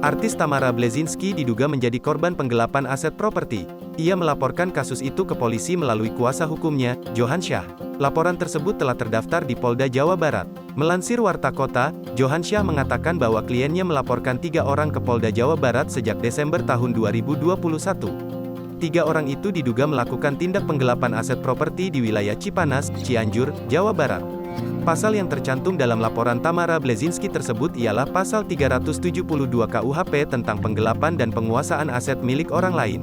Artis Tamara Bleszynsky diduga menjadi korban penggelapan aset properti. Ia melaporkan kasus itu ke polisi melalui kuasa hukumnya, Johansyah. Laporan tersebut telah terdaftar di Polda Jawa Barat. Melansir Warta Kota, Johansyah mengatakan bahwa kliennya melaporkan 3 orang ke Polda Jawa Barat sejak Desember tahun 2021. 3 orang itu diduga melakukan tindak penggelapan aset properti di wilayah Cipanas, Cianjur, Jawa Barat. Pasal yang tercantum dalam laporan Tamara Bleszynsky tersebut ialah Pasal 372 KUHP tentang penggelapan dan penguasaan aset milik orang lain.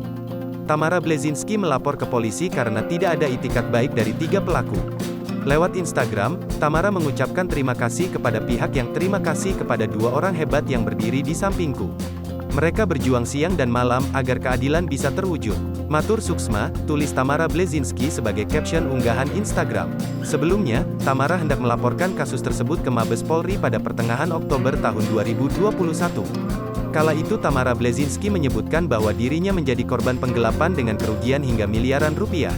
Tamara Bleszynsky melapor ke polisi karena tidak ada itikat baik dari 3 pelaku. Lewat Instagram, Tamara mengucapkan terima kasih kepada pihak yang terima kasih kepada 2 orang hebat yang berdiri di sampingku. Mereka berjuang siang dan malam agar keadilan bisa terwujud. Matur suksma, tulis Tamara Bleszynsky sebagai caption unggahan Instagram. Sebelumnya, Tamara hendak melaporkan kasus tersebut ke Mabes Polri pada pertengahan Oktober tahun 2021. Kala itu Tamara Bleszynsky menyebutkan bahwa dirinya menjadi korban penggelapan dengan kerugian hingga miliaran rupiah.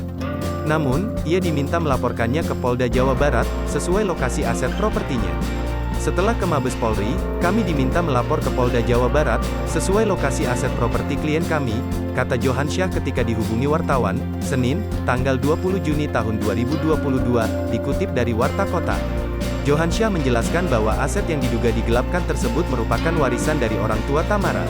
Namun, ia diminta melaporkannya ke Polda Jawa Barat, sesuai lokasi aset propertinya. Setelah ke Mabes Polri, kami diminta melapor ke Polda Jawa Barat, sesuai lokasi aset properti klien kami, kata Johansyah ketika dihubungi wartawan, Senin, tanggal 20 Juni tahun 2022, dikutip dari Warta Kota. Johansyah menjelaskan bahwa aset yang diduga digelapkan tersebut merupakan warisan dari orang tua Tamara.